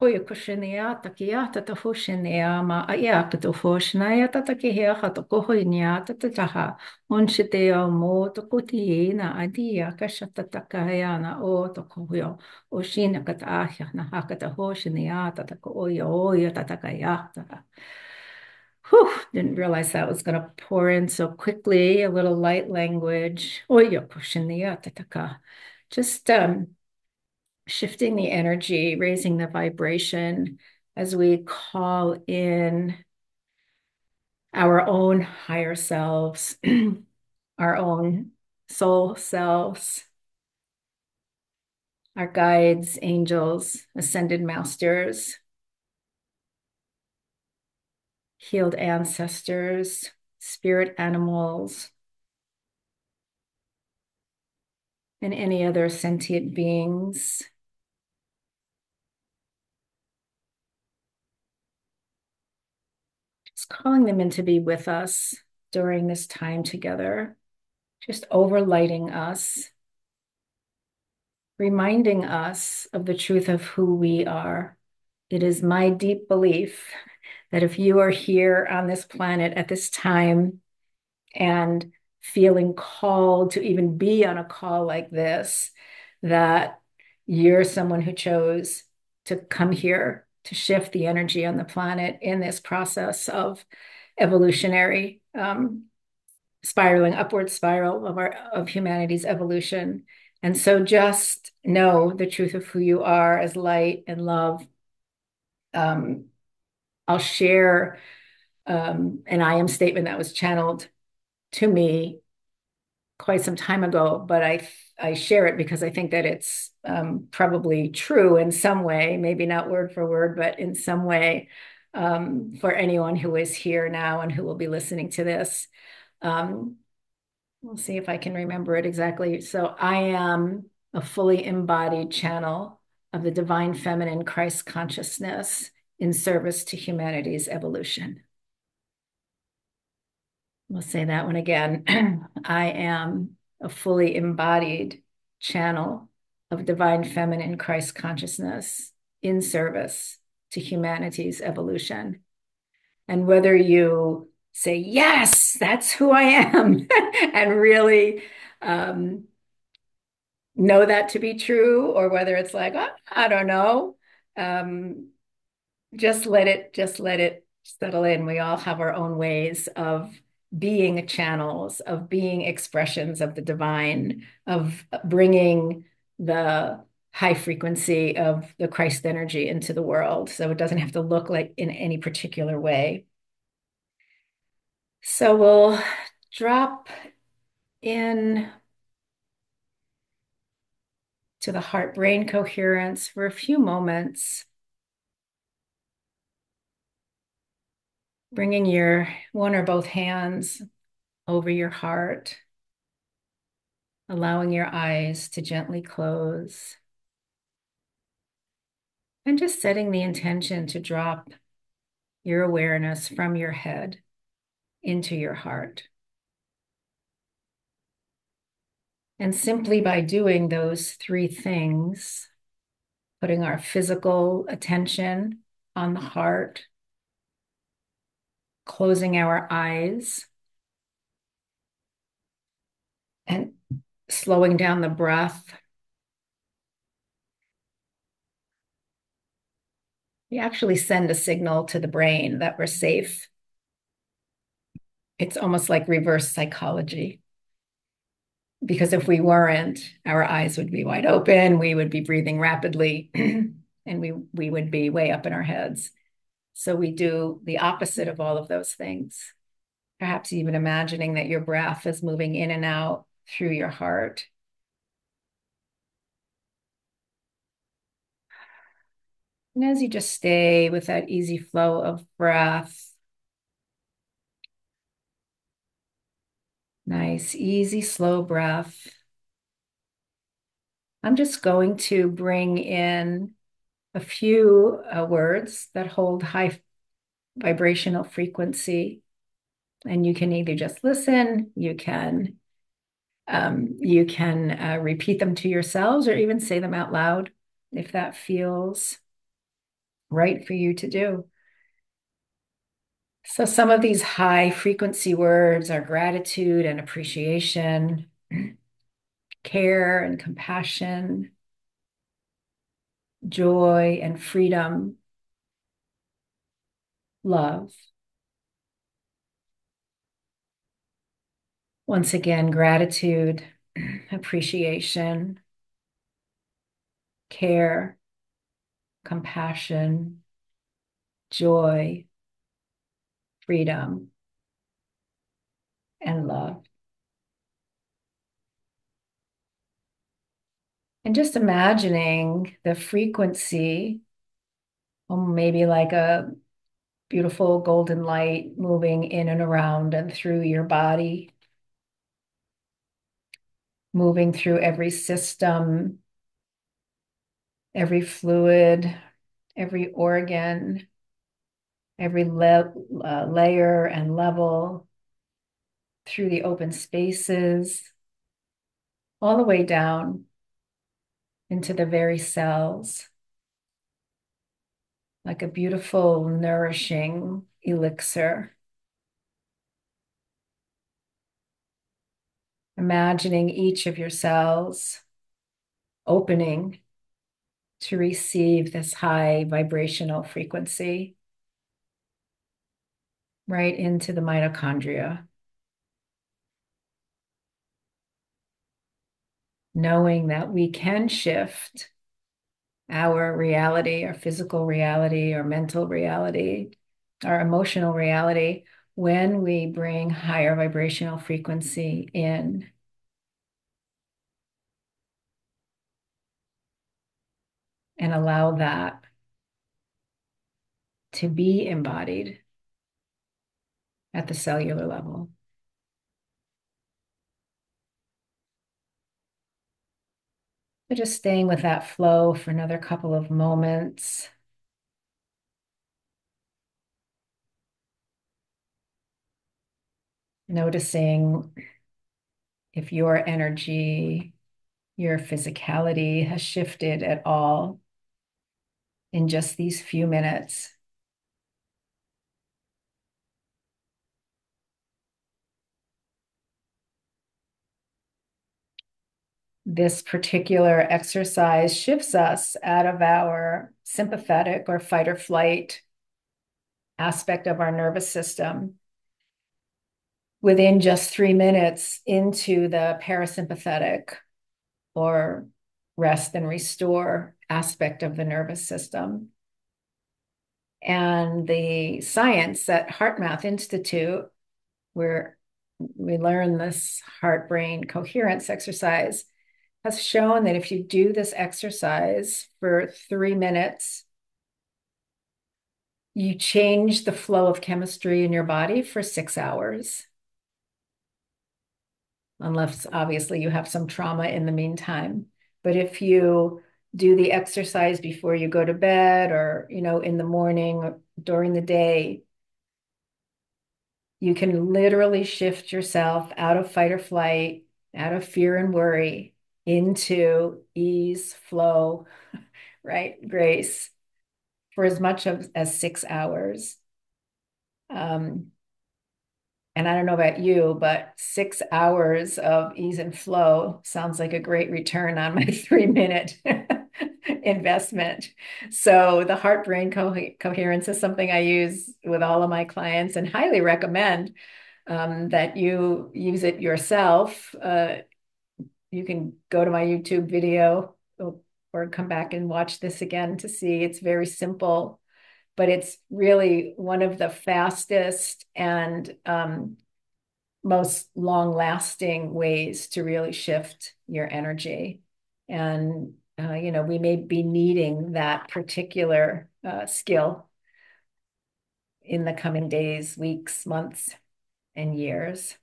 Oia kushinia takia tata hoshinia ma aya tata hoshinaya tata kihia hata kohoinia tata taha onshiteo mo tokutina adia kashata takayana o tokohio oshina kata ahia na hakata hoshinia tata ko oia tata kayata. Whew, didn't realize that was going to pour in so quickly. A little light language. Oia kushinia tata. Just shifting the energy, raising the vibration as we call in our own higher selves, our own soul selves, our guides, angels, ascended masters, healed ancestors, spirit animals, and any other sentient beings. Just calling them in to be with us during this time together, just overlighting us, reminding us of the truth of who we are. It is my deep belief that if you are here on this planet at this time and feeling called to even be on a call like this, that you're someone who chose to come here to shift the energy on the planet in this process of evolutionary spiraling upward spiral of humanity's evolution. And so just know the truth of who you are as light and love. I'll share an I am statement that was channeled to me quite some time ago, but I share it because I think that it's probably true in some way, maybe not word for word, but in some way for anyone who is here now and who will be listening to this. We'll see if I can remember it exactly. So I am a fully embodied channel of the divine feminine Christ consciousness in service to humanity's evolution. We'll say that one again. I am a fully embodied channel of divine feminine Christ consciousness in service to humanity's evolution. And whether you say, yes, that's who I am, and really know that to be true, or whether it's like, oh, I don't know, just let it settle in. We all have our own ways of being channels, of being expressions of the divine, of bringing the high frequency of the Christ energy into the world. So it doesn't have to look like in any particular way. So we'll drop in to the heart-brain coherence for a few moments, bringing your one or both hands over your heart, allowing your eyes to gently close, and just setting the intention to drop your awareness from your head into your heart. And simply by doing those three things, putting our physical attention on the heart, closing our eyes, and slowing down the breath, we actually send a signal to the brain that we're safe. It's almost like reverse psychology. Because if we weren't, our eyes would be wide open, we would be breathing rapidly, and we would be way up in our heads. So we do the opposite of all of those things. Perhaps even imagining that your breath is moving in and out through your heart. And as you just stay with that easy flow of breath, nice, easy, slow breath, I'm just going to bring in a few words that hold high vibrational frequency. And you can either just listen, you can repeat them to yourselves or even say them out loud if that feels right for you to do. So some of these high frequency words are gratitude and appreciation, care and compassion, joy and freedom, love. Once again, gratitude, appreciation, care, compassion, joy, freedom, and love. And just imagining the frequency, maybe like a beautiful golden light moving in and around and through your body, moving through every system, every fluid, every organ, every layer and level, through the open spaces, all the way down into the very cells, like a beautiful, nourishing elixir. Imagining each of your cells opening to receive this high vibrational frequency right into the mitochondria. Knowing that we can shift our reality, our physical reality, our mental reality, our emotional reality when we bring higher vibrational frequency in and allow that to be embodied at the cellular level. So just staying with that flow for another couple of moments. Noticing if your energy, your physicality has shifted at all in just these few minutes. This particular exercise shifts us out of our sympathetic or fight or flight aspect of our nervous system within just 3 minutes into the parasympathetic or rest and restore aspect of the nervous system. And the science at HeartMath Institute, where we learn this heart brain coherence exercise, has shown that if you do this exercise for 3 minutes, you change the flow of chemistry in your body for 6 hours. Unless obviously you have some trauma in the meantime. But if you do the exercise before you go to bed or, in the morning or during the day, you can literally shift yourself out of fight or flight, out of fear and worry into ease, flow, right? Grace for as much as 6 hours. And I don't know about you, but 6 hours of ease and flow sounds like a great return on my 3 minute investment. So the heart brain coherence is something I use with all of my clients and highly recommend that you use it yourself. You can go to my YouTube video or come back and watch this again to see. It's very simple, but it's really one of the fastest and most long-lasting ways to really shift your energy. And we may be needing that particular skill in the coming days, weeks, months, and years.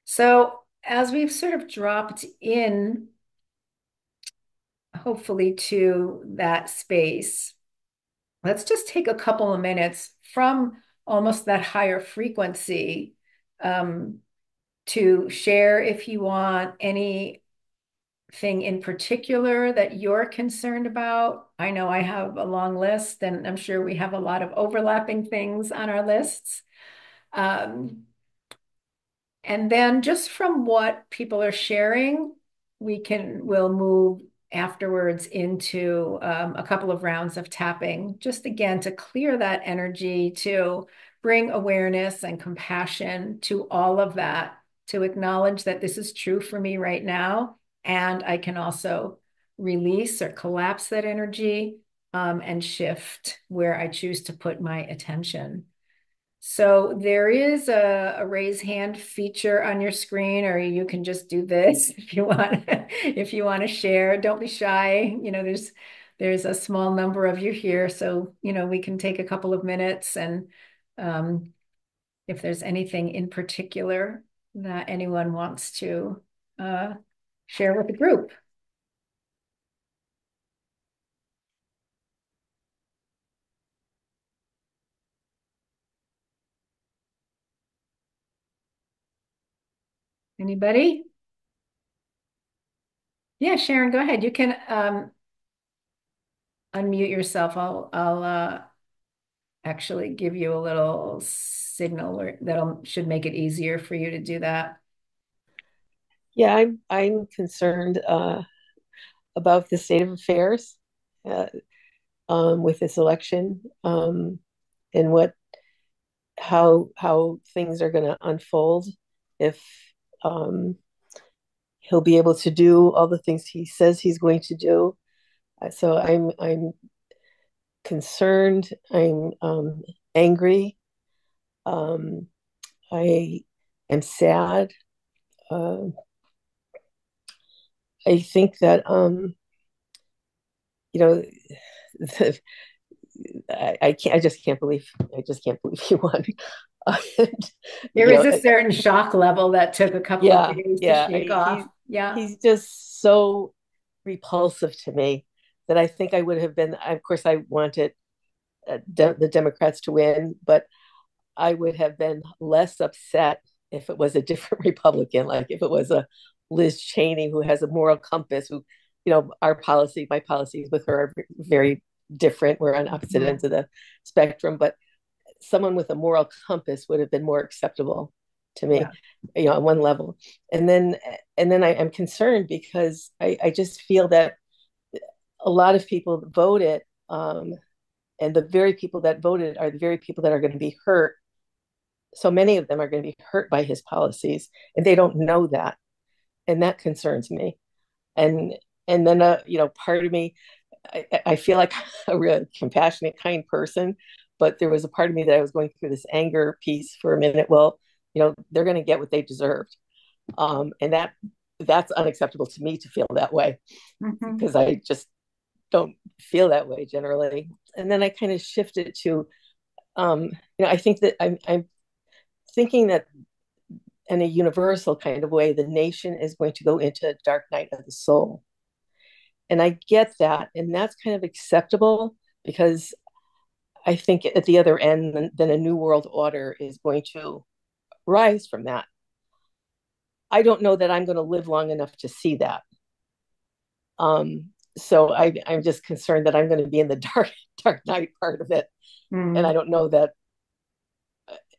So as we've sort of dropped in, hopefully, to that space, let's just take a couple of minutes from almost that higher frequency to share, if you want, any thing in particular that you're concerned about? I know I have a long list, and I'm sure we have a lot of overlapping things on our lists. Um, and then just from what people are sharing, we'll move afterwards into a couple of rounds of tapping, just again to clear that energy, to bring awareness and compassion to all of that, to acknowledge that this is true for me right now. And I can also release or collapse that energy and shift where I choose to put my attention. So there is a raise hand feature on your screen, or you can just do this if you want, if you want to share. Don't be shy. There's a small number of you here, so we can take a couple of minutes, and um, if there's anything in particular that anyone wants to uh, share with the group. Anybody? Yeah, Sharon, go ahead. You can unmute yourself. I'll actually give you a little signal that'll should make it easier for you to do that. Yeah, I'm concerned about the state of affairs uh, with this election, and what how things are going to unfold if um, he'll be able to do all the things he says he's going to do. So I'm concerned. I'm angry. Um, I am sad. Uh, I think that you know I can't. I just can't believe he won. And, There you is know, a certain shock level that took a couple of yeah, days to yeah. shake off. Yeah. He's just so repulsive to me that I think I would have been. Of course, I wanted the Democrats to win, but I would have been less upset if it was a different Republican, like if it was a Liz Cheney who has a moral compass, who, my policies with her are very different. We're on opposite Mhm. ends of the spectrum, but someone with a moral compass would have been more acceptable to me, Yeah. on one level. And then I am concerned because I just feel that a lot of people voted, and the very people that voted are the very people that are going to be hurt. So many of them are going to be hurt by his policies, and they don't know that, and that concerns me. And and then part of me, I feel like a real compassionate, kind person, but there was a part of me that I was going through this anger piece for a minute. Well, they're going to get what they deserved, and that's unacceptable to me to feel that way, Mhm. because I just don't feel that way generally. And then I kind of shifted to, I think that I'm thinking that in a universal kind of way, the nation is going to go into a dark night of the soul. And I get that. And that's kind of acceptable because I think at the other end, then a new world order is going to rise from that. I don't know that I'm going to live long enough to see that. So I'm just concerned that I'm going to be in the dark night part of it. And I Mm. don't know that,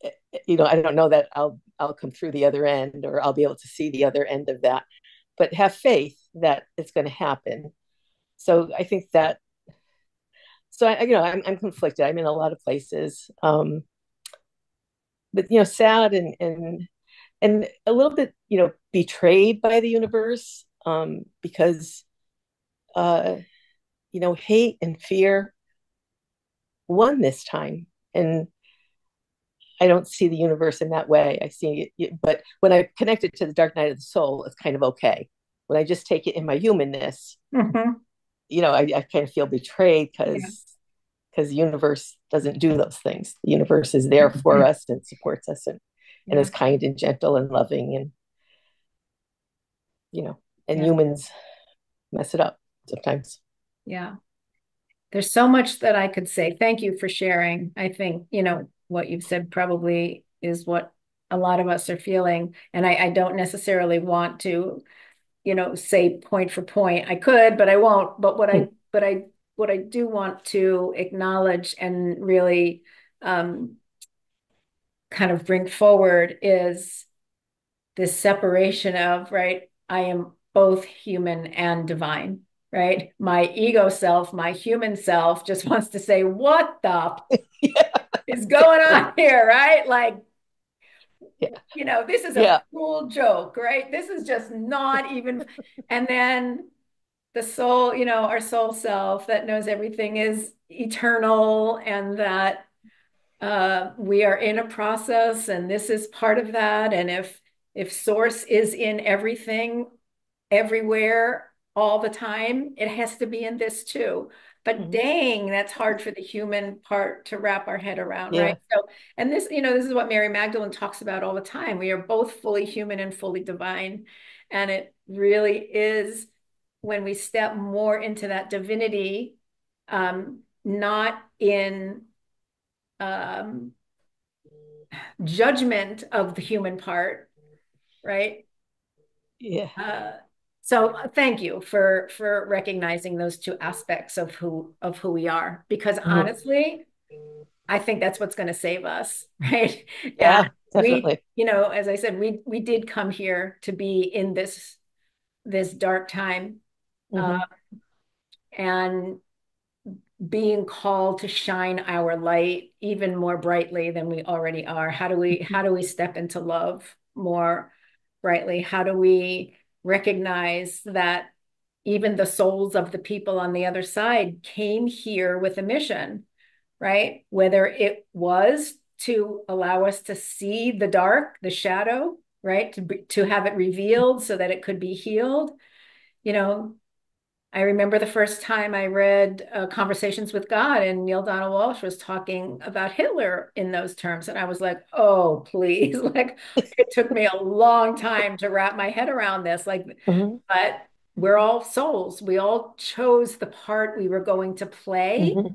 I don't know that I'll come through the other end, or I'll be able to see the other end of that, but have faith that it's going to happen. So I think that, so I'm conflicted. I'm in a lot of places, but sad, and a little bit betrayed by the universe, because uh, hate and fear won this time, and I don't see the universe in that way. I see it, but when I connect it to the dark night of the soul, it's kind of okay. When I just take it in my humanness, Mhm. I kind of feel betrayed Yeah. because the universe doesn't do those things. The universe is there for us and supports us, and Yeah. is kind and gentle and loving, and you know, and Yeah. humans mess it up sometimes. Yeah. There's so much that I could say. Thank you for sharing. I think, what you've said probably is what a lot of us are feeling. And I don't necessarily want to say point for point. I could, but I won't. But Hmm. what I do want to acknowledge and really um, kind of bring forward is this separation of, right, I am both human and divine, right? My ego self, my human self just wants to say, what the Yeah, is going on exactly. here, right? Like, Yeah, this is a yeah. cruel joke, right? This is just not even. And then the soul, our soul self that knows everything is eternal and that we are in a process and this is part of that. And if source is in everything, everywhere, all the time, it has to be in this too. But Hmm. dang, that's hard for the human part to wrap our head around, right? Yeah. So, and this is what Mary Magdalene talks about all the time. We are both fully human and fully divine. And it really is when we step more into that divinity, not in um, judgment of the human part, right? Yeah. Uh, so thank you for recognizing those two aspects of who we are, because Hmm. honestly, I think that's what's going to save us, right? And Yeah, we, definitely. as I said, we did come here to be in this dark time, uh, Hmm. and being called to shine our light even more brightly than we already are. How do we step into love more brightly? How do we recognize that even the souls of the people on the other side came here with a mission, right? Whether it was to allow us to see the dark, the shadow, right? To have it revealed so that it could be healed. You know, I remember the first time I read Conversations with God, and Neil Donald Walsh was talking about Hitler in those terms. And I was like, oh, please. Like, it took me a long time to wrap my head around this. Like, Hmm. but we're all souls. We all chose the part we were going to play Hmm.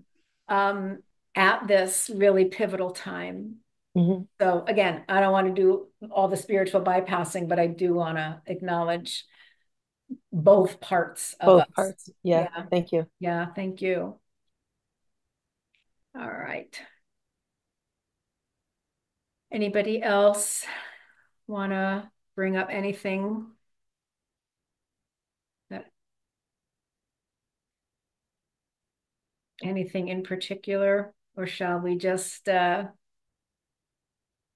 um, at this really pivotal time. Hmm. So, again, I don't want to do all the spiritual bypassing, but I do want to acknowledge both parts of Both us. parts. Yeah. Yeah. Thank you. Yeah, thank you. All right. Anybody else want to bring up that anything in particular, or shall we just go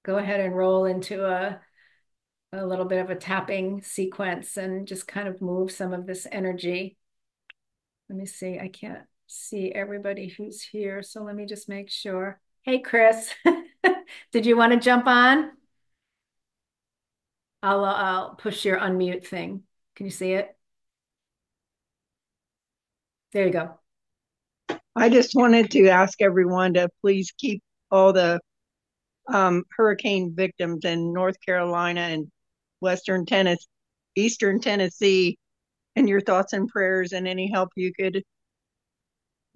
ahead and roll into a little bit of a tapping sequence and just kind of move some of this energy? Let me see. I can't see everybody who's here, so let me just make sure. Hey, Chris, did you want to jump on? I'll push your unmute thing. Can you see it? There you go. I just wanted to ask everyone to please keep all the hurricane victims in North Carolina and Western Tennessee, Eastern Tennessee, in your thoughts and prayers, and any help you could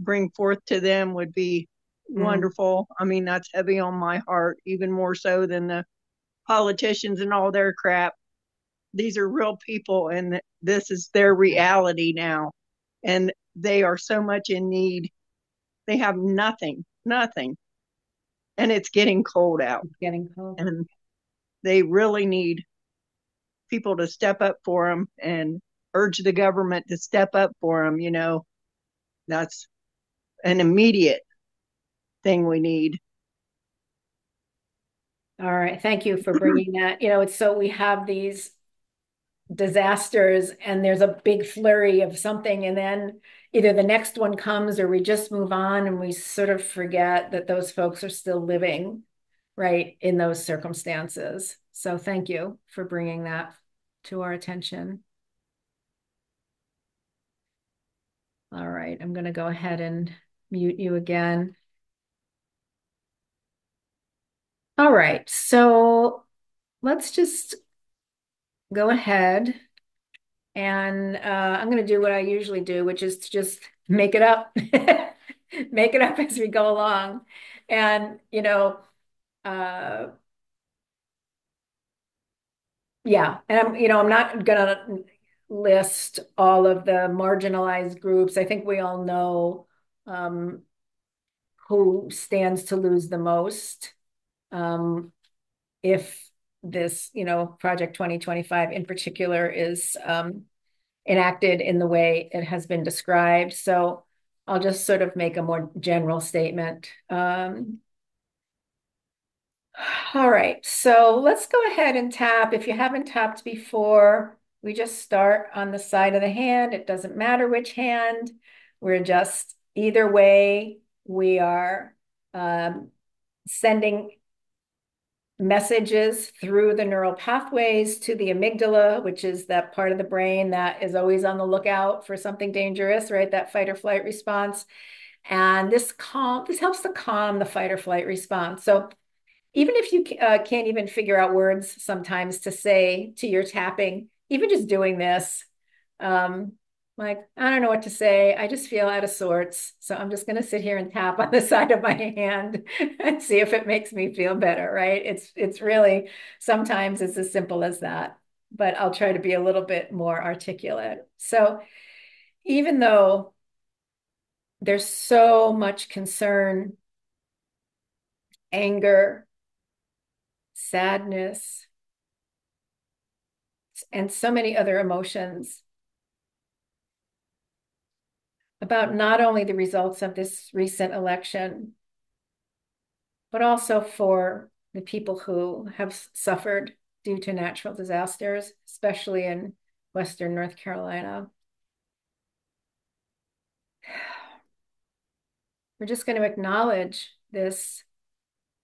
bring forth to them would be Mm, wonderful. I mean, that's heavy on my heart, even more so than the politicians and all their crap. These are real people, and this is their reality now. And they are so much in need. They have nothing, nothing. And it's getting cold out. it's getting cold. And they really need people to step up for them and urge the government to step up for them. That's an immediate thing we need. All right. Thank you for bringing that. It's so we have these disasters and there's a big flurry of something, and then either the next one comes or we just move on and we sort of forget that those folks are still living right in those circumstances. So thank you for bringing that to our attention. All right. I'm going to go ahead and mute you again. All right. So let's just go ahead and I'm going to do what I usually do, which is to just make it up, make it up as we go along. And, uh, yeah, and I'm not going to list all of the marginalized groups. I think we all know who stands to lose the most if this, Project 2025 in particular is enacted in the way it has been described. So I'll just sort of make a more general statement. All right, so let's go ahead and tap. If you haven't tapped before, we just start on the side of the hand. It doesn't matter which hand. We're just, either way, we are sending messages through the neural pathways to the amygdala, which is that part of the brain that is always on the lookout for something dangerous, right? That fight or flight response. And this helps to calm the fight or flight response. So even if you can't even figure out words sometimes to say to your tapping, even just doing this, like, I don't know what to say. I just feel out of sorts. So I'm just going to sit here and tap on the side of my hand and see if it makes me feel better, right? It's really, sometimes it's as simple as that, but I'll try to be a little bit more articulate. So even though there's so much concern, anger, sadness, and so many other emotions about not only the results of this recent election, but also for the people who have suffered due to natural disasters, especially in Western North Carolina. We're just going to acknowledge this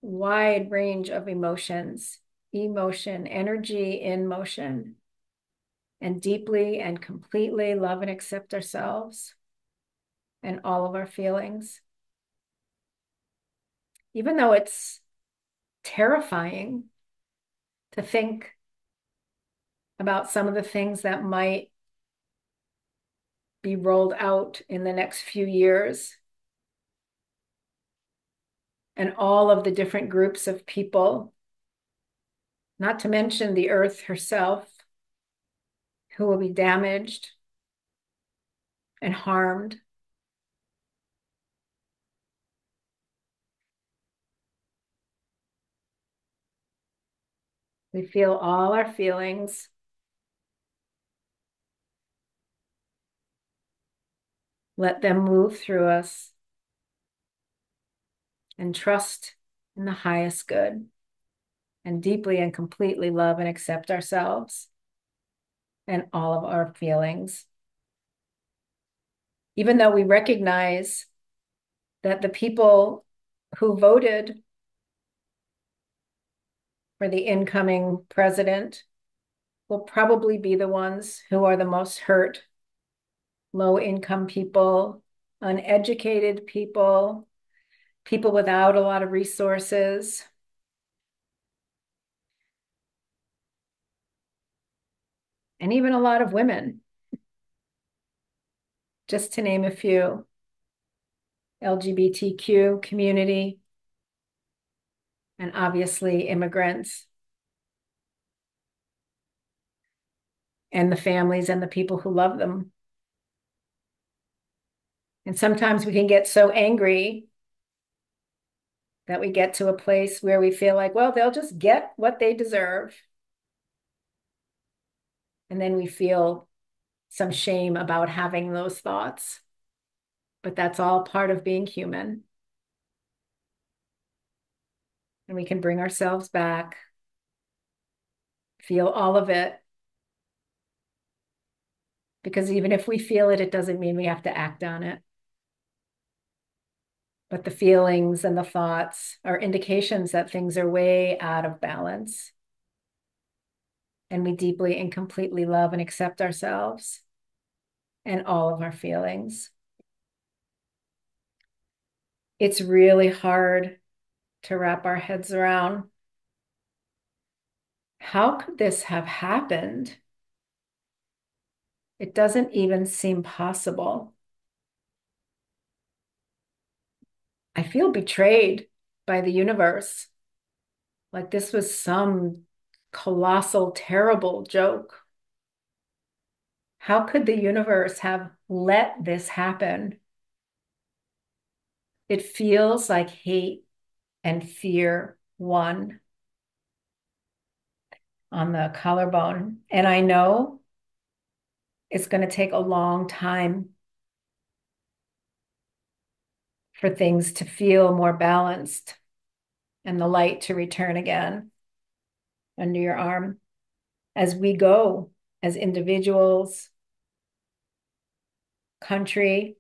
wide range of emotions, emotion, energy in motion, and deeply and completely love and accept ourselves and all of our feelings. Even though it's terrifying to think about some of the things that might be rolled out in the next few years, and all of the different groups of people, not to mention the earth herself, who will be damaged and harmed. We feel all our feelings. Let them move through us and trust in the highest good and deeply and completely love and accept ourselves and all of our feelings. Even though we recognize that the people who voted for the incoming president will probably be the ones who are the most hurt. Low-income people, uneducated people, people without a lot of resources. And even a lot of women, just to name a few. LGBTQ community, and obviously immigrants, and the families and the people who love them. And sometimes we can get so angry that we get to a place where we feel like, well, they'll just get what they deserve. And then we feel some shame about having those thoughts. But that's all part of being human. And we can bring ourselves back, feel all of it. Because even if we feel it, it doesn't mean we have to act on it. But the feelings and the thoughts are indications that things are way out of balance. And we deeply and completely love and accept ourselves and all of our feelings. It's really hard to wrap our heads around. How could this have happened? It doesn't even seem possible. I feel betrayed by the universe. Like this was some colossal, terrible joke. How could the universe have let this happen? It feels like hate and fear won on the collarbone. And I know it's going to take a long time for things to feel more balanced and the light to return again under your arm as we go as individuals, country,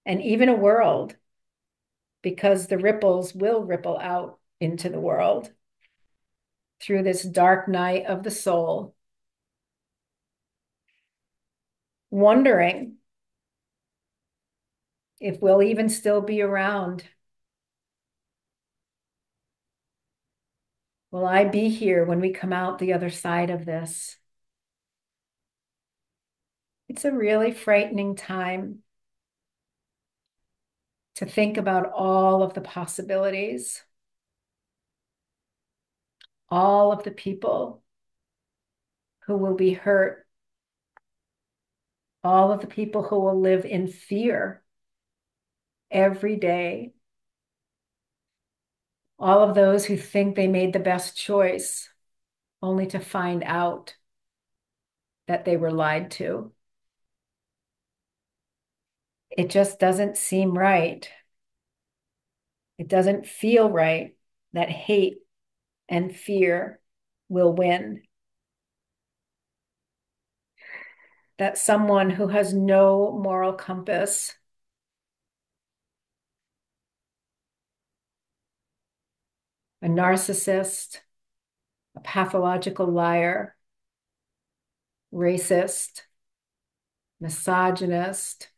and even a world, because the ripples will ripple out into the world through this dark night of the soul, wondering if we'll even still be around. Will I be here when we come out the other side of this? It's a really frightening time to think about all of the possibilities, all of the people who will be hurt, all of the people who will live in fear every day, all of those who think they made the best choice only to find out that they were lied to. It just doesn't seem right. It doesn't feel right that hate and fear will win. That someone who has no moral compass, a narcissist, a pathological liar, racist, misogynist,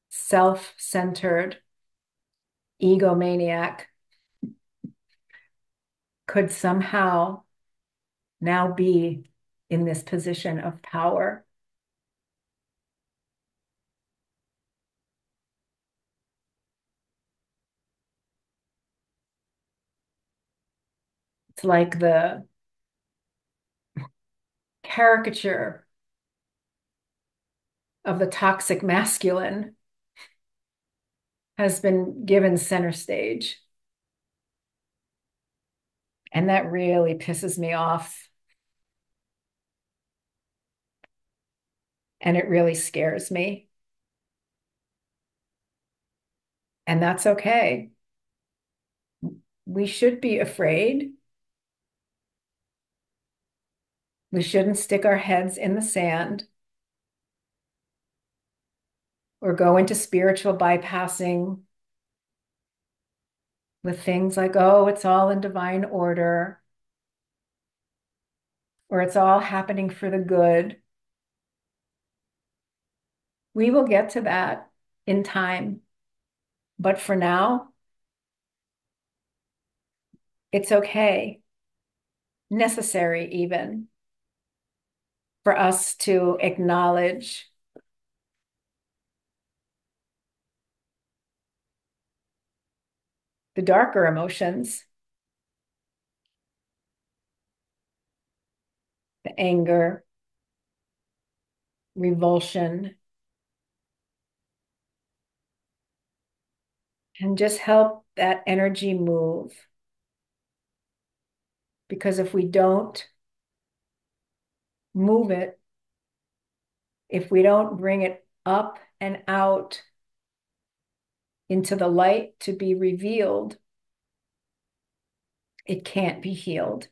self-centered, egomaniac, could somehow now be in this position of power. It's like the caricature of the toxic masculine has been given center stage. And that really pisses me off. And it really scares me. And that's okay. We should be afraid. We shouldn't stick our heads in the sand or go into spiritual bypassing with things like, oh, it's all in divine order, or it's all happening for the good. We will get to that in time. But for now, it's okay, necessary even, for us to acknowledge the darker emotions, the anger, revulsion, and just help that energy move. Because if we don't move it, if we don't bring it up and out into the light to be revealed, it can't be healed.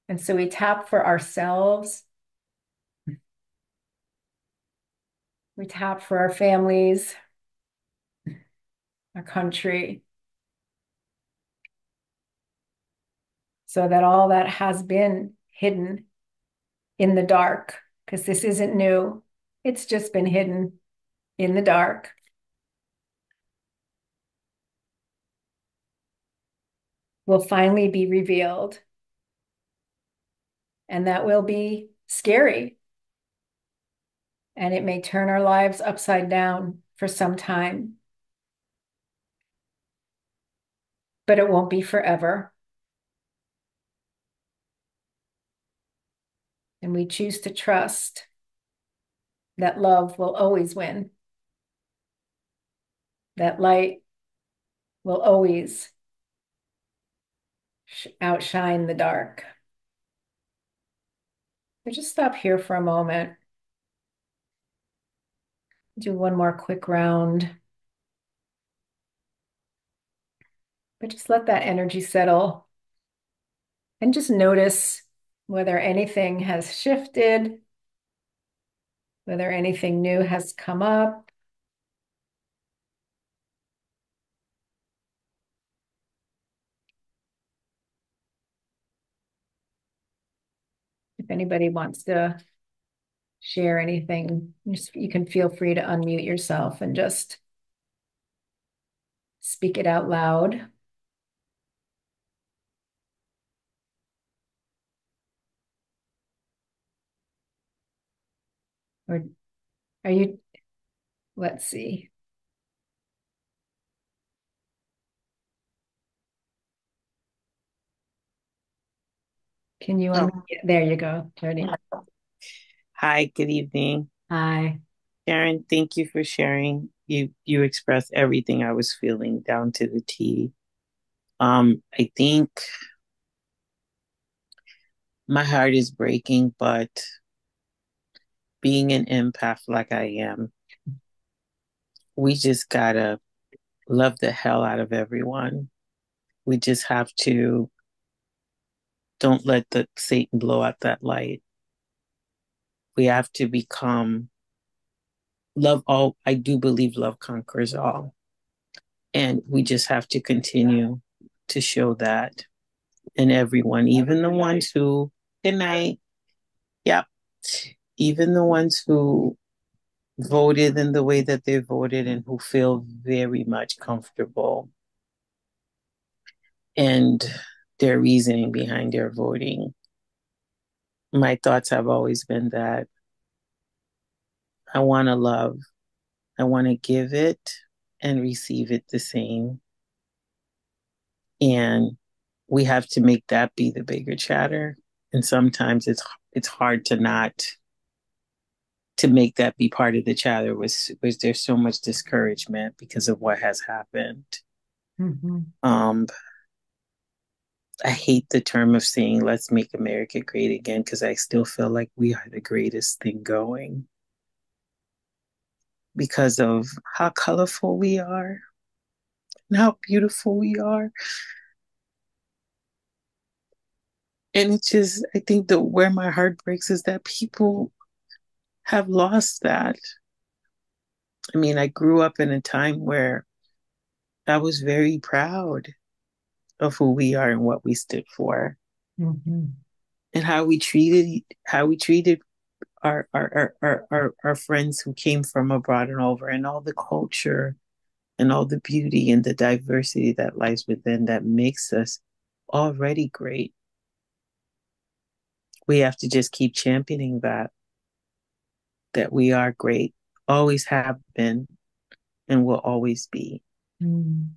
And so we tap for ourselves, we tap for our families, our country, so that all that has been hidden in the dark, because this isn't new, it's just been hidden in the dark, will finally be revealed. And that will be scary. And it may turn our lives upside down for some time, but it won't be forever. And we choose to trust that love will always win, that light will always outshine the dark. So just stop here for a moment. Do one more quick round. But just let that energy settle and just notice whether anything has shifted, whether anything new has come up. If anybody wants to share anything, you can feel free to unmute yourself and just speak it out loud. Or are you, let's see. Can you unmute? There you go, Jody. Hi, good evening. Hi. Sharon, thank you for sharing. You expressed everything I was feeling down to the T. I think my heart is breaking, but being an empath like I am, we just gotta love the hell out of everyone. We just have to don't let the Satan blow out that light. We have to become love all. I do believe love conquers all. And we just have to continue to show that in everyone, even the ones who, good night, yep, even the ones who voted in the way that they voted and who feel very much comfortable and their reasoning behind their voting. My thoughts have always been that I want to love, I want to give it and receive it the same. And we have to make that be the bigger chatter. And sometimes it's hard to not to make that be part of the chatter was there's so much discouragement because of what has happened. Mm-hmm. I hate the term of saying let's make America great again because I still feel like we are the greatest thing going because of how colorful we are and how beautiful we are. And it's just, I think that where my heart breaks is that people have lost that. I mean, I grew up in a time where I was very proud of who we are and what we stood for. Mm-hmm. And how we treated our friends who came from abroad and over, and all the culture and all the beauty and the diversity that lies within that makes us already great. We have to just keep championing that we are great, always have been, and will always be. Mm.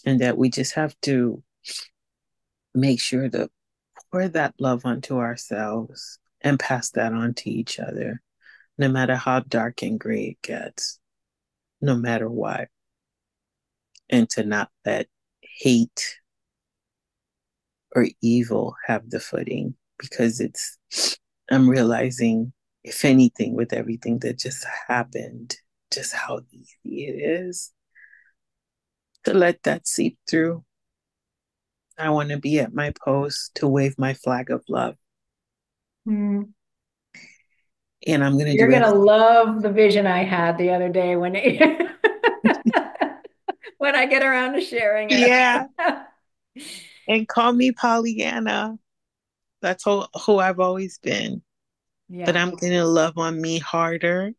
And that we just have to make sure to pour that love onto ourselves and pass that on to each other, no matter how dark and gray it gets, no matter what. And to not let hate or evil have the footing because I'm realizing, if anything, with everything that just happened, just how easy it is to let that seep through. I want to be at my post to wave my flag of love. Mm. And I'm going to You're do it. gonna love the vision I had the other day when when I get around to sharing it. Yeah. And call me Pollyanna. That's who I've always been. But Yeah. I'm going to love on me harder.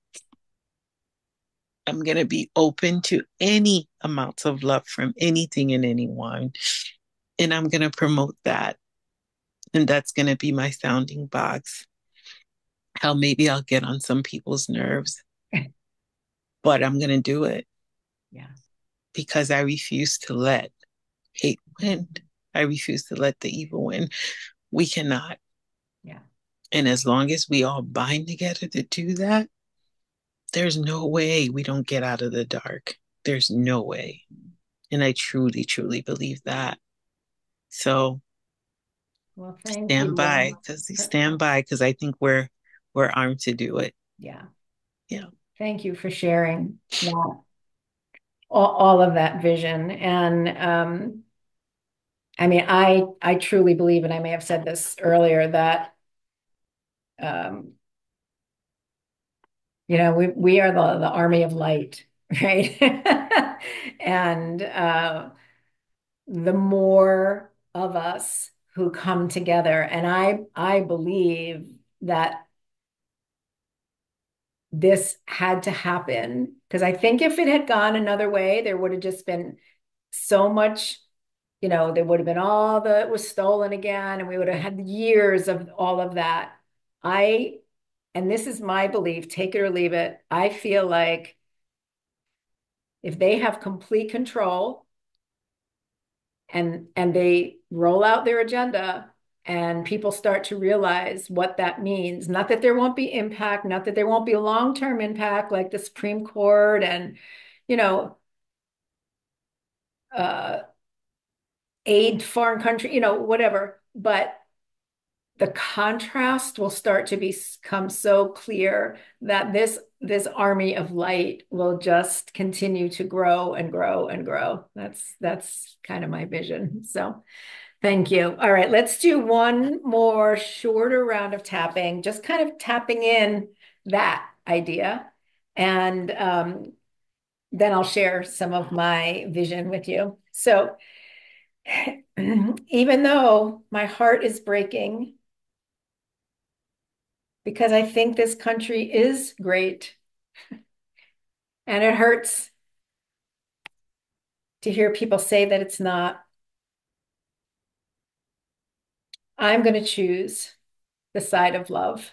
I'm going to be open to any amounts of love from anything and anyone. And I'm going to promote that. And that's going to be my sounding box. Hell, maybe I'll get on some people's nerves, but I'm going to do it. Yeah. Because I refuse to let hate win. I refuse to let the evil win. We cannot. Yeah. And as long as we all bind together to do that, there's no way we don't get out of the dark. There's no way. And I truly, truly believe that. So Well, thank stand by you. because I think we're armed to do it. Yeah. Yeah. Thank you for sharing that, all of that vision. And I mean, I truly believe, and I may have said this earlier, that um, we are the army of light, right? And the more of us who come together, and I believe that this had to happen, because I think if it had gone another way, there would have just been so much, there would have been all that was stolen again, and we would have had years of all of that. I, and this is my belief, take it or leave it. I feel like if they have complete control and they roll out their agenda and people start to realize what that means, not that there won't be impact, not that there won't be a long-term impact like the Supreme Court and, you know, uh, aid foreign country, whatever. But the contrast will start to become so clear that this army of light will just continue to grow and grow and grow. That's kind of my vision. So thank you. All right, let's do one more shorter round of tapping, just kind of tapping in that idea. And then I'll share some of my vision with you. So even though my heart is breaking, because I think this country is great, and it hurts to hear people say that it's not, I'm going to choose the side of love.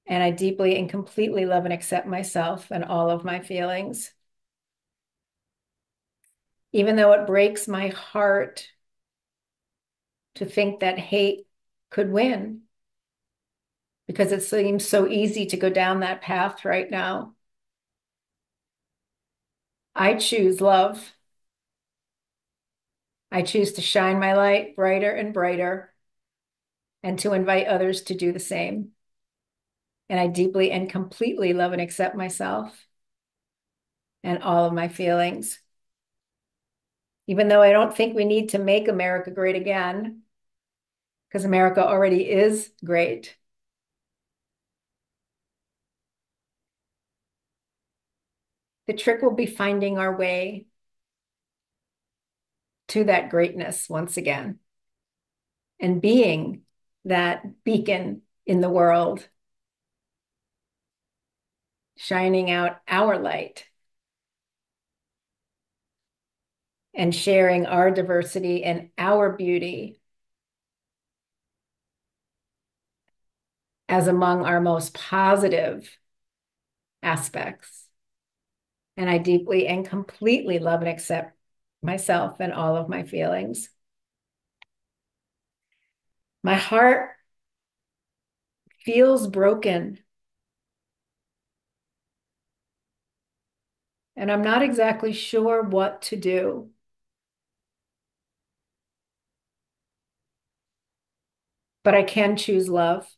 And I deeply and completely love and accept myself and all of my feelings. Even though it breaks my heart to think that hate could win, because it seems so easy to go down that path right now. I choose love. I choose to shine my light brighter and brighter and to invite others to do the same. And I deeply and completely love and accept myself and all of my feelings. Even though I don't think we need to make America great again, because America already is great. The trick will be finding our way to that greatness once again and being that beacon in the world, shining out our light and sharing our diversity and our beauty as among our most positive aspects. And I deeply and completely love and accept myself and all of my feelings. My heart feels broken. And I'm not exactly sure what to do. But I can choose love.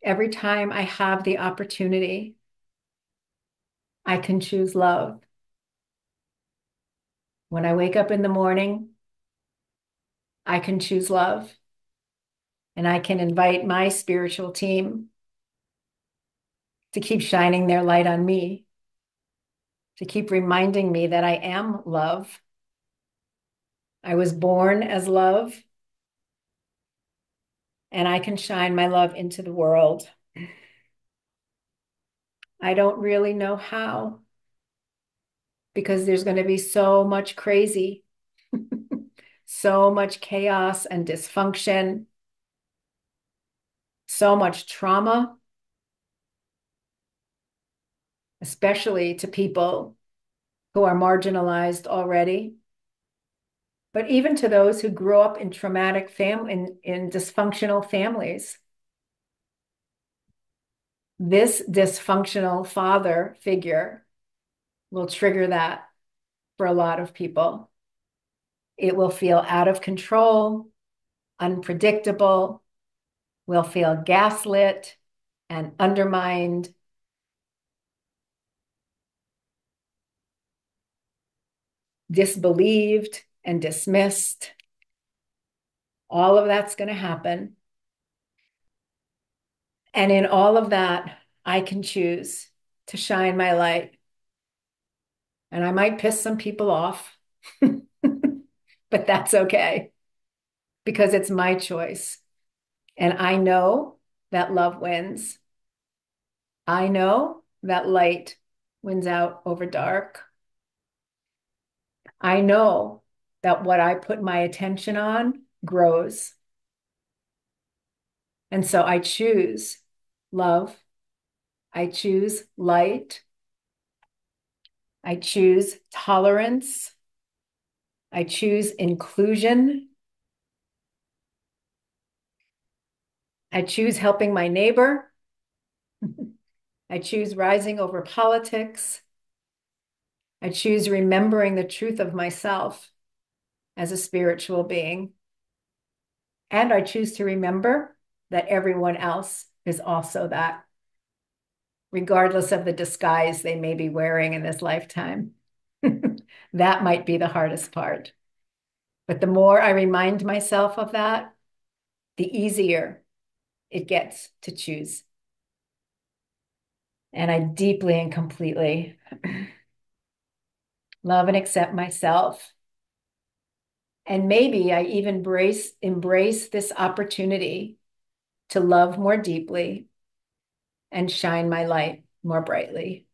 Every time I have the opportunity, I can choose love. When I wake up in the morning, I can choose love. And I can invite my spiritual team to keep shining their light on me, to keep reminding me that I am love. I was born as love, and I can shine my love into the world. I don't really know how, because there's going to be so much crazy, so much chaos and dysfunction, so much trauma, especially to people who are marginalized already. But even to those who grew up in traumatic in dysfunctional families, this dysfunctional father figure will trigger that for a lot of people. It will feel out of control, unpredictable, will feel gaslit and undermined. Disbelieved and dismissed. All of that's going to happen. And in all of that, I can choose to shine my light. And I might piss some people off, but that's okay because it's my choice. And I know that love wins. I know that light wins out over dark. I know that what I put my attention on grows. And so I choose love. I choose light. I choose tolerance. I choose inclusion. I choose helping my neighbor. I choose rising over politics. I choose remembering the truth of myself as a spiritual being. And I choose to remember that everyone else is also that, regardless of the disguise they may be wearing in this lifetime. That might be the hardest part. But the more I remind myself of that, the easier it gets to choose. And I deeply and completely love and accept myself. And maybe I even embrace this opportunity to love more deeply and shine my light more brightly.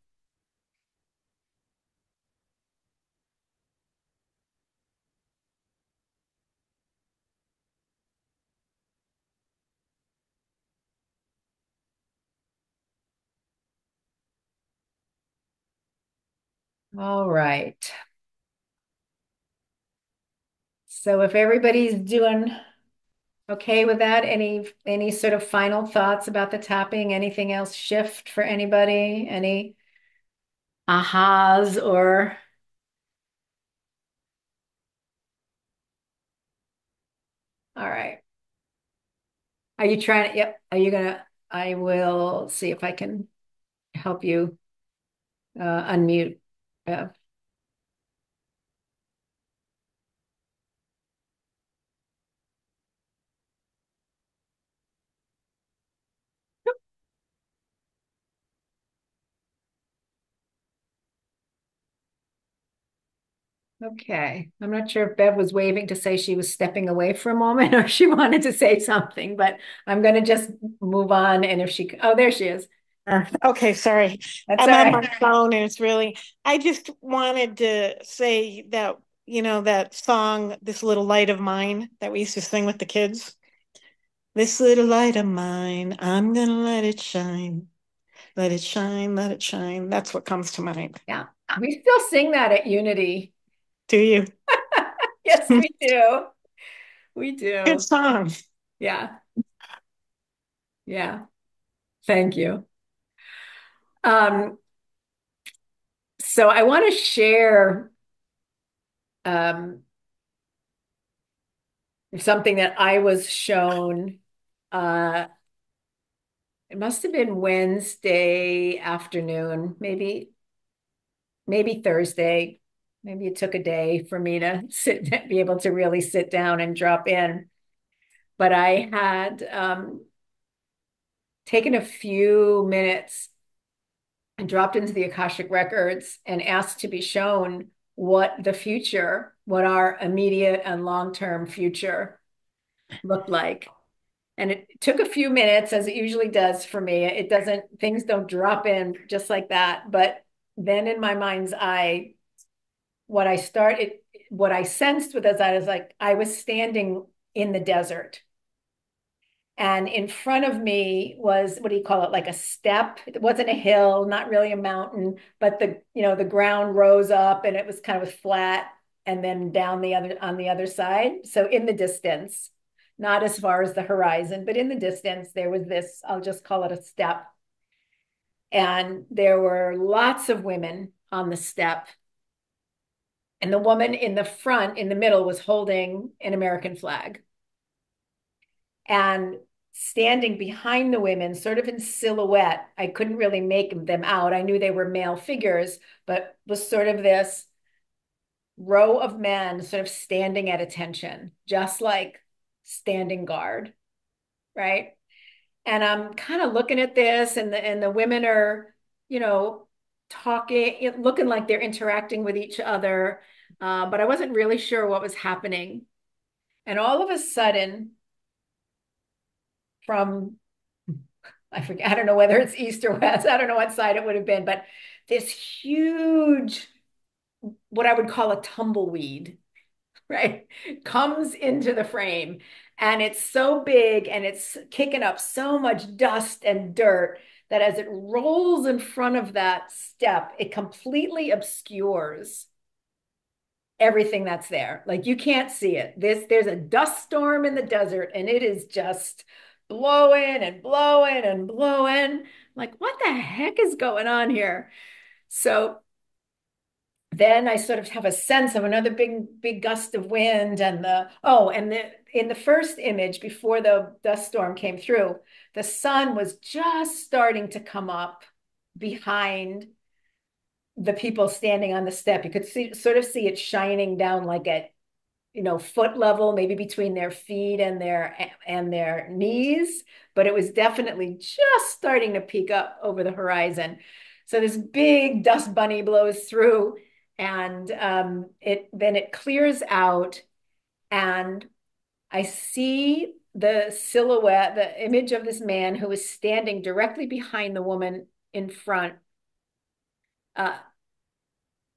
All right. So if everybody's doing okay with that, any sort of final thoughts about the tapping? Anything else shift for anybody? Any ahas or all right. Are you trying to, yep. Are you gonna, I will see if I can help you unmute. Bev. Okay. I'm not sure if Bev was waving to say she was stepping away for a moment or she wanted to say something, but I'm going to just move on. And if she, oh, there she is. Okay, sorry. That's I'm all on right. my phone and it's really, I just wanted to say that, that song, This Little Light of Mine, that we used to sing with the kids. This little light of mine, I'm gonna let it shine. Let it shine, let it shine. That's what comes to mind. Yeah. We still sing that at Unity. Do you? Yes, we do. We Good do. song. Yeah. Yeah. Thank you. Um, so I want to share um, something that I was shown. It must have been Wednesday afternoon, maybe Thursday. Maybe it took a day for me to be able to really sit down and drop in. But I had taken a few minutes and dropped into the Akashic Records and asked to be shown what our immediate and long-term future looked like. And it took a few minutes, as it usually does for me. Things don't drop in just like that. But then in my mind's eye, what I sensed with that is like I was standing in the desert. And in front of me was, what do you call it? Like a step. It wasn't a hill, not really a mountain, but the ground rose up and it was kind of flat. and then down on the other side. So in the distance, not as far as the horizon, but in the distance, there was this, I'll just call it a step. And there were lots of women on the step. And the woman in the front, in the middle, was holding an American flag. And standing behind the women, sort of in silhouette, I couldn't really make them out. I knew they were male figures, but was sort of this row of men sort of standing at attention, just like standing guard, right? And I'm kind of looking at this, and the women are, talking, looking like they're interacting with each other, but I wasn't really sure what was happening. And all of a sudden, from I forget, I don't know whether it's east or west, I don't know what side it would have been, but this huge, what I would call a tumbleweed, right, comes into the frame. And it's so big and it's kicking up so much dust and dirt that as it rolls in front of that step, it completely obscures everything that's there. Like you can't see it. There's a dust storm in the desert and it is just blowing and blowing and blowing. Like, what the heck is going on here? So then I sort of have a sense of another big gust of wind, and in the first image before the dust storm came through, the sun was just starting to come up behind the people standing on the step. You could sort of see it shining down like at foot level, maybe between their feet and their knees, but it was definitely just starting to peek up over the horizon. So this big dust bunny blows through, and it clears out, and I see the silhouette, the image of this man who is standing directly behind the woman in front,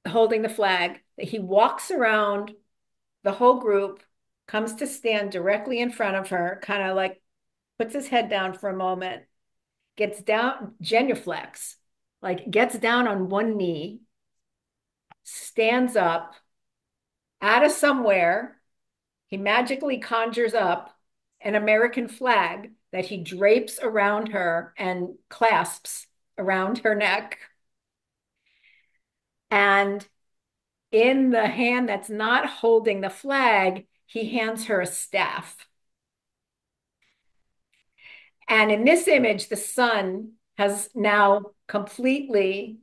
holding the flag. He walks around the whole group, comes to stand directly in front of her, kind of like puts his head down for a moment, gets down, genuflects, like gets down on one knee, stands up, out of somewhere, he magically conjures up an American flag that he drapes around her and clasps around her neck. And in the hand that's not holding the flag, he hands her a staff. And in this image, the sun has now completely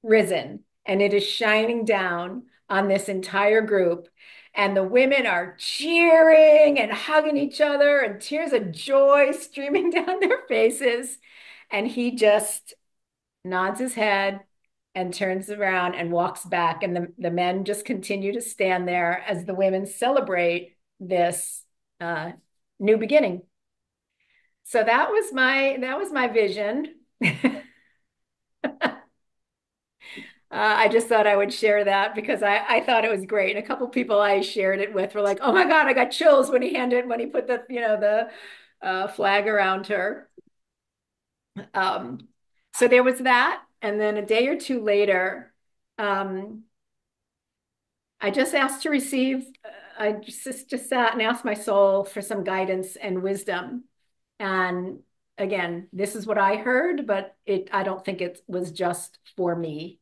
risen and it is shining down on this entire group. And the women are cheering and hugging each other and tears of joy streaming down their faces. And he just nods his head and turns around and walks back. And the men just continue to stand there as the women celebrate this new beginning. So that was my vision. I just thought I would share that because I thought it was great. And a couple people I shared it with were like, "Oh my God, I got chills when he put the flag around her." So there was that, and then a day or two later, I just asked to receive. I just sat and asked my soul for some guidance and wisdom. And again, this is what I heard, but I don't think it was just for me.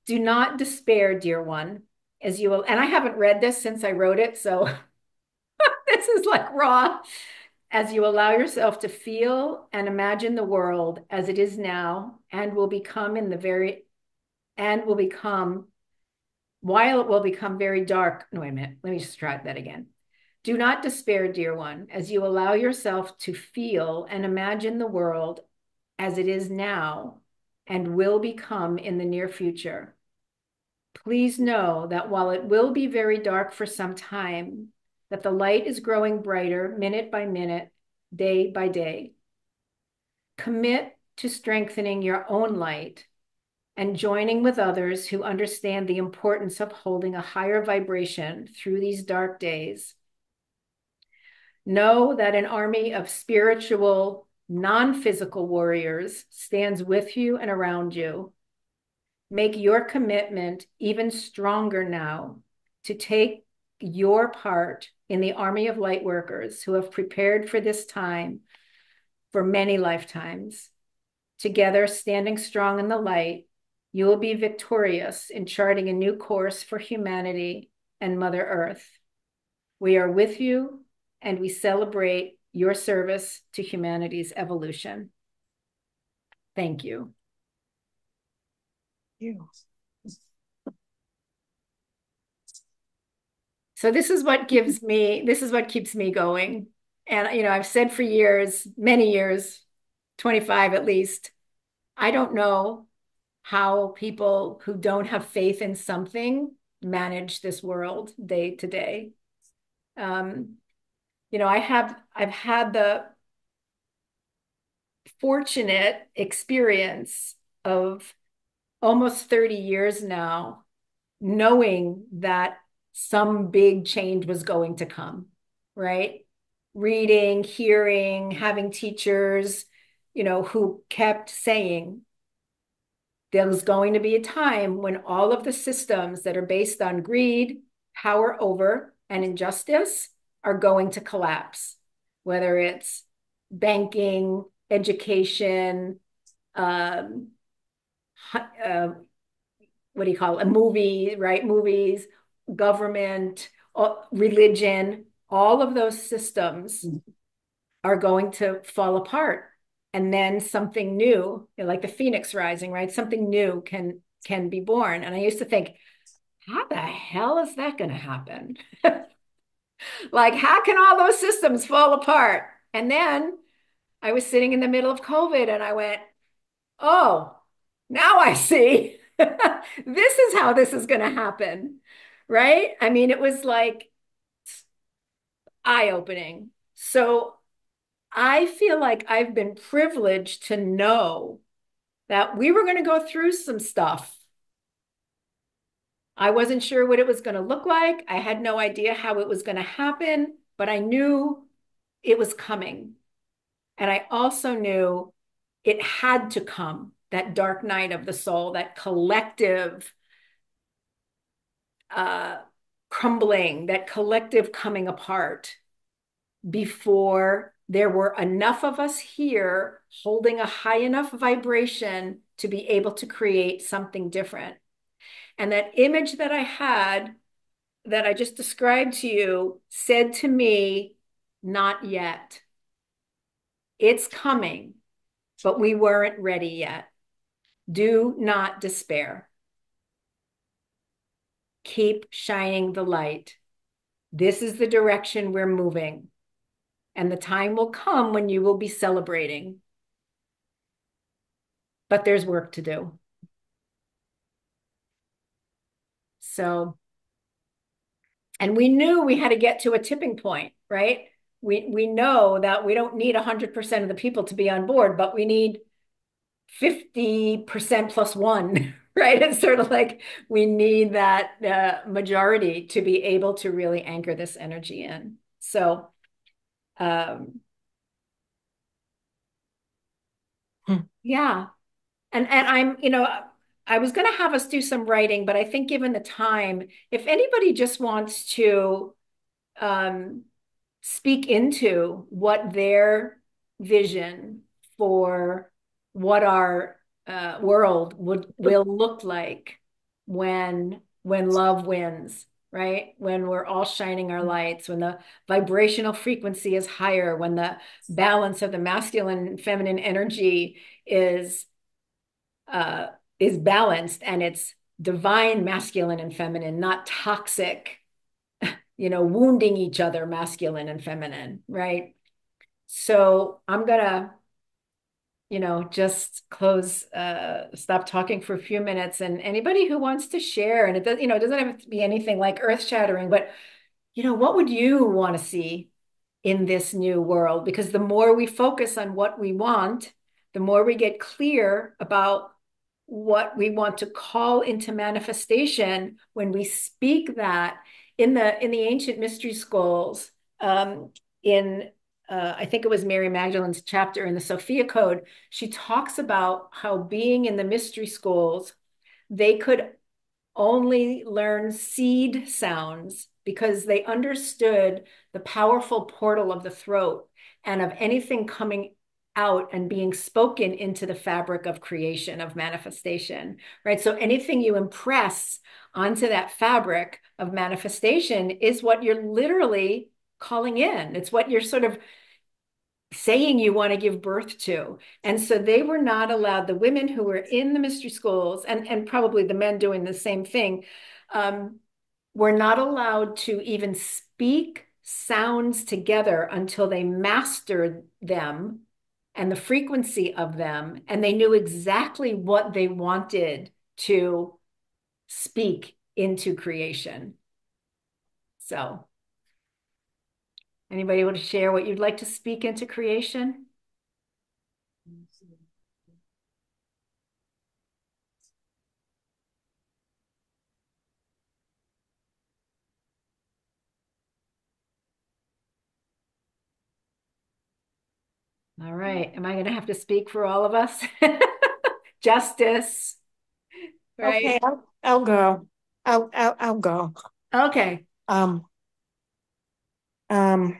Do not despair, dear one, as you will, and I haven't read this since I wrote it, so this is like raw. As you allow yourself to feel and imagine the world as it is now and will become while it will become very dark. No, wait a minute. Let me just try that again. Do not despair, dear one, as you allow yourself to feel and imagine the world as it is now and will become in the near future. Please know that while it will be very dark for some time, that the light is growing brighter minute by minute, day by day. Commit to strengthening your own light and joining with others who understand the importance of holding a higher vibration through these dark days. Know that an army of spiritual, non-physical warriors stands with you and around you. Make your commitment even stronger now to take your part in the army of light workers who have prepared for this time for many lifetimes. Together, standing strong in the light, you will be victorious in charting a new course for humanity and Mother Earth. We are with you, and we celebrate your service to humanity's evolution. Thank you. So this is what keeps me going. And, you know, I've said for years, many years, 25 at least, I don't know how people who don't have faith in something manage this world day to day. You know, I've had the fortunate experience of almost 30 years now, knowing that some big change was going to come, right? Reading, hearing, having teachers, you know, who kept saying, there's going to be a time when all of the systems that are based on greed, power over, and injustice are going to collapse, whether it's banking, education, what do you call it? A movie, right? Movies, government, religion, all of those systems are going to fall apart. And then something new, you know, like the phoenix rising, right? Something new can be born. And I used to think, how the hell is that going to happen? Like, how can all those systems fall apart? And then I was sitting in the middle of COVID and I went, oh, now I see. This is how this is going to happen, right? I mean, it was like eye-opening. So I feel like I've been privileged to know that we were going to go through some stuff. I wasn't sure what it was going to look like. I had no idea how it was going to happen, but I knew it was coming. And I also knew it had to come, that dark night of the soul, that collective crumbling, that collective coming apart before there were enough of us here holding a high enough vibration to be able to create something different. And that image that I had, that I just described to you, said to me, not yet. It's coming, but we weren't ready yet. Do not despair. Keep shining the light. This is the direction we're moving. And the time will come when you will be celebrating. But there's work to do. So, and we knew we had to get to a tipping point, right? We know that we don't need 100% of the people to be on board, but we need 50% plus one, right? It's sort of like we need that majority to be able to really anchor this energy in. So, yeah. And I'm, you know, I was going to have us do some writing, but I think given the time, if anybody just wants to speak into what their vision for what our world will look like when love wins, right? When we're all shining our lights, when the vibrational frequency is higher, when the balance of the masculine and feminine energy is balanced and it's divine masculine and feminine, not toxic, you know, wounding each other, masculine and feminine, right? So I'm gonna, you know, just stop talking for a few minutes, and anybody who wants to share, and it does, you know, it doesn't have to be anything like earth shattering, but you know, what would you want to see in this new world? Because the more we focus on what we want, the more we get clear about what we want to call into manifestation when we speak that in the ancient mystery schools, in I think it was Mary Magdalene's chapter in the Sophia Code, she talks about how being in the mystery schools, they could only learn seed sounds because they understood the powerful portal of the throat and of anything coming out and being spoken into the fabric of creation, of manifestation, right? So anything you impress onto that fabric of manifestation is what you're literally calling in. It's what you're sort of saying you want to give birth to. And so they were not allowed, the women who were in the mystery schools, and probably the men doing the same thing, were not allowed to even speak sounds together until they mastered them and the frequency of them, and they knew exactly what they wanted to speak into creation. So, anybody want to share what you'd like to speak into creation? All right. Am I going to have to speak for all of us? Justice, Okay, right? I'll go. I'll go. Okay. Um, um,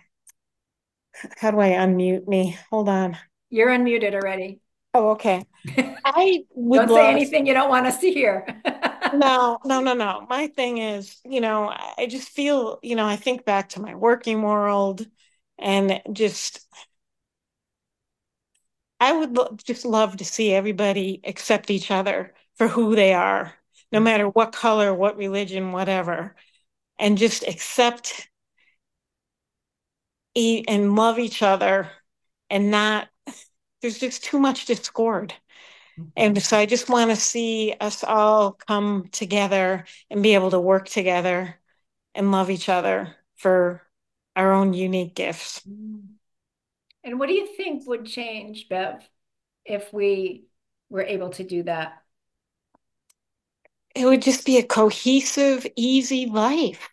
how do I unmute me? Hold on. You're unmuted already. Oh, okay. I would Don't say love. anything you don't want us to hear. No, no, no, no. My thing is, I just feel, I think back to my working world and just, I would just love to see everybody accept each other for who they are, no matter what color, what religion, whatever, and just accept and love each other and not, there's just too much discord. And so I just want to see us all come together and be able to work together and love each other for our own unique gifts. And what do you think would change, Bev, if we were able to do that? It would just be a cohesive, easy life.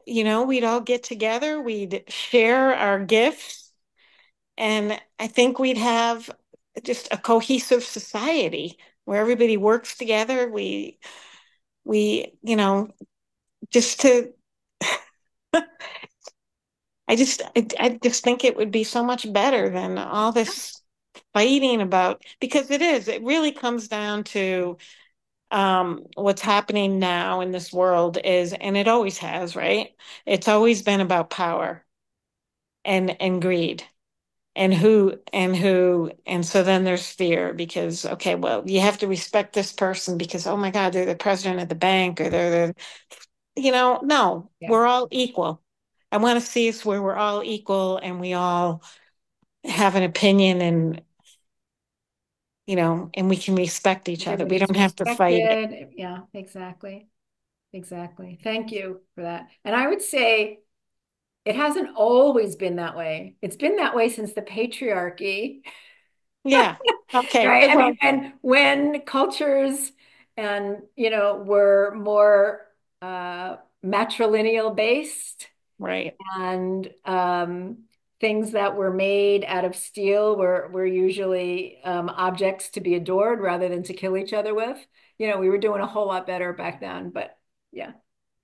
We'd all get together, we'd share our gifts, and I think we'd have just a cohesive society where everybody works together. Just to I just think it would be so much better than all this fighting about, because it really comes down to what's happening now in this world is, and it always has, right? It's always been about power and greed and so then there's fear because, okay, well, you have to respect this person because, oh my God, they're the president of the bank or they're no, Yeah. we're all equal. I want to see us where we're all equal and we all have an opinion and we can respect each other. We Everybody's don't have to fight. respected. Yeah, exactly. Exactly. Thank you for that. And I would say it hasn't always been that way. It's been that way since the patriarchy. Yeah. Okay. Right. I Well, mean, and when cultures and, were more matrilineal based right. and things that were made out of steel were usually objects to be adored rather than to kill each other with. We were doing a whole lot better back then. But yeah,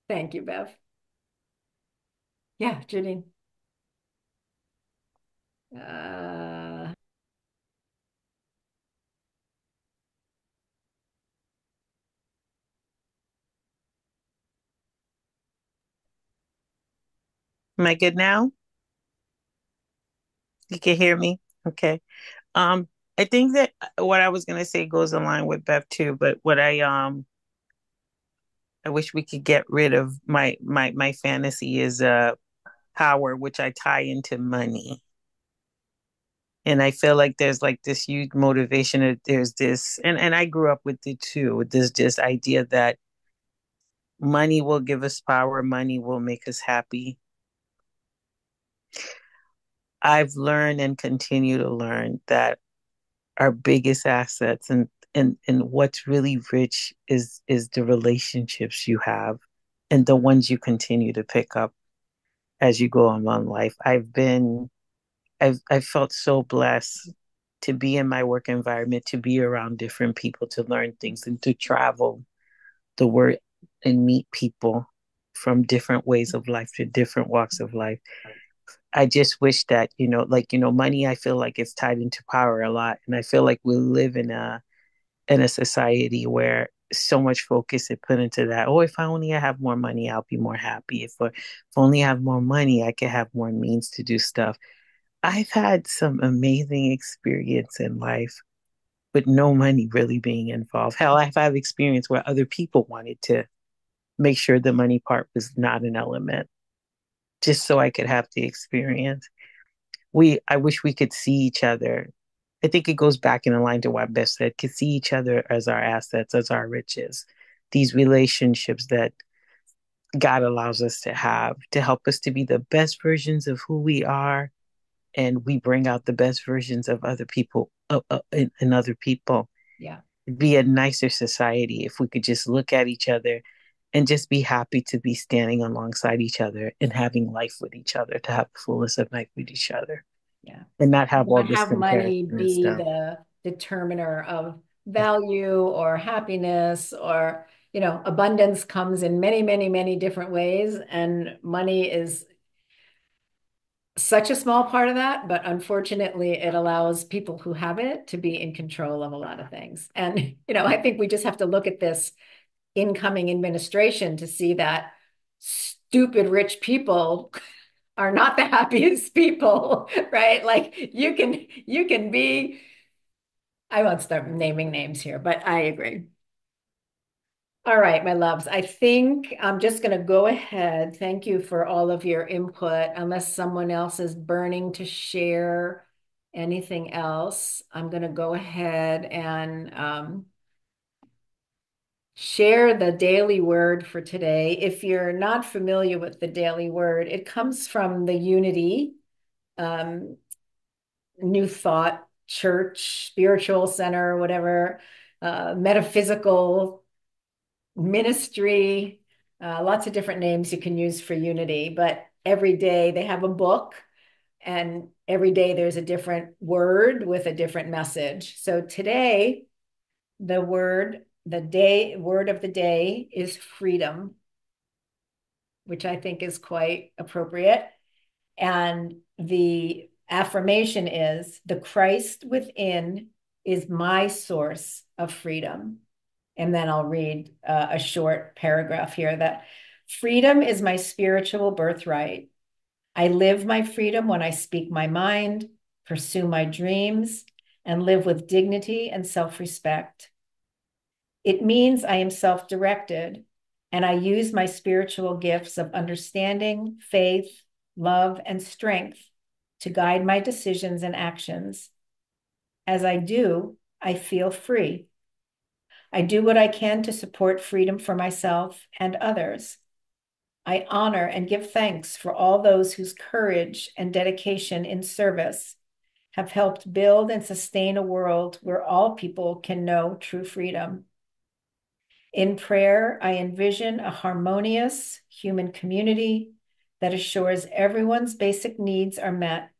thank you, Bev. Yeah, Janine. Uh, Am I good now? You can hear me? Okay. I think that what I was gonna say goes in line with Beth too, but what I wish we could get rid of my fantasy is power, which I tie into money. And I feel like there's like this huge motivation. There's this, and I grew up with it too, with this just idea that money will give us power, money will make us happy. I've learned and continue to learn that our biggest assets and what's really rich is the relationships you have and the ones you continue to pick up as you go on life. I've felt so blessed to be in my work environment, to be around different people, to learn things and to travel the world and meet people from different ways of life to different walks of life. I just wish that, money, I feel like it's tied into power a lot. And I feel like we live in a society where so much focus is put into that. Oh, if I only have more money, I'll be more happy. If only I have more money, I can have more means to do stuff. I've had some amazing experience in life with no money really being involved. Hell, I've had experience where other people wanted to make sure the money part was not an element, just so I could have the experience. I wish we could see each other. I think it goes back in line to what Beth said, could see each other as our assets, as our riches, these relationships that God allows us to have to help us to be the best versions of who we are. And we bring out the best versions of other people in other people. Yeah. It'd be a nicer society if we could just look at each other and just be happy to be standing alongside each other and having life with each other, to have the fullness of life with each other. Yeah. And not have all Not this have money comparison and be stuff. the determiner of value or happiness, or, abundance comes in many, many, many different ways. And money is such a small part of that, but unfortunately, it allows people who have it to be in control of a lot of things. And, I think we just have to look at this incoming administration to see that stupid rich people are not the happiest people, right? Like you can be, I won't start naming names here, but I agree. All right, my loves, I think I'm just going to go ahead. Thank you for all of your input. Unless someone else is burning to share anything else, I'm going to go ahead and share the daily word for today. If you're not familiar with the daily word, it comes from the Unity um, New Thought Church, Spiritual Center, whatever, metaphysical ministry, lots of different names you can use for Unity. But every day they have a book, and every day there's a different word with a different message. So today, word of the day is freedom, which I think is quite appropriate. And the affirmation is, the Christ within is my source of freedom. And then I'll read a short paragraph here that freedom is my spiritual birthright. I live my freedom when I speak my mind, pursue my dreams, and live with dignity and self-respect. It means I am self-directed, and I use my spiritual gifts of understanding, faith, love, and strength to guide my decisions and actions. As I do, I feel free. I do what I can to support freedom for myself and others. I honor and give thanks for all those whose courage and dedication in service have helped build and sustain a world where all people can know true freedom. In prayer, I envision a harmonious human community that assures everyone's basic needs are met,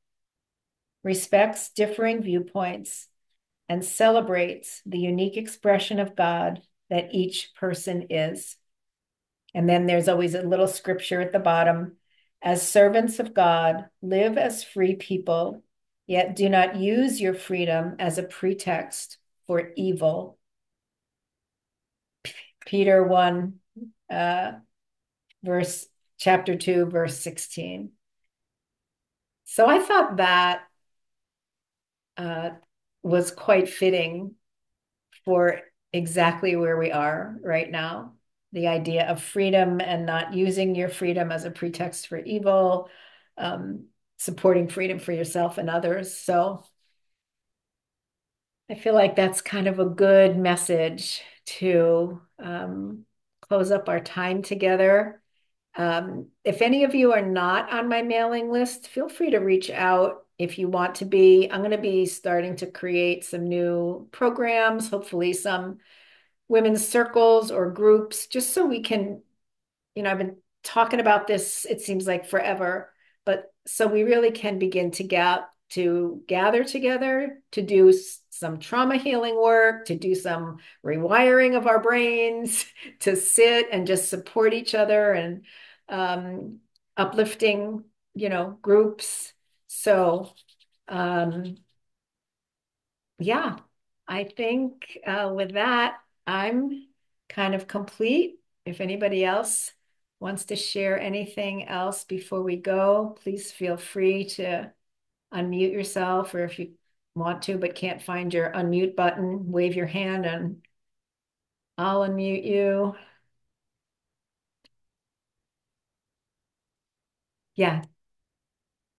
respects differing viewpoints, and celebrates the unique expression of God that each person is. And then there's always a little scripture at the bottom. As servants of God, live as free people, yet do not use your freedom as a pretext for evil. Peter 1, chapter 2, verse 16. So I thought that was quite fitting for exactly where we are right now. The idea of freedom and not using your freedom as a pretext for evil, supporting freedom for yourself and others. So I feel like that's kind of a good message to close up our time together. If any of you are not on my mailing list, feel free to reach out if you want to be. I'm going to be starting to create some new programs, hopefully some women's circles or groups, just so we can, I've been talking about this, it seems like forever, but so we really can begin to gather together to do some trauma healing work, to do some rewiring of our brains, to sit and just support each other and uplifting, groups. So, yeah, I think with that, I'm kind of complete. If anybody else wants to share anything else before we go, please feel free to unmute yourself, or if you want to but can't find your unmute button, wave your hand and I'll unmute you. Yeah,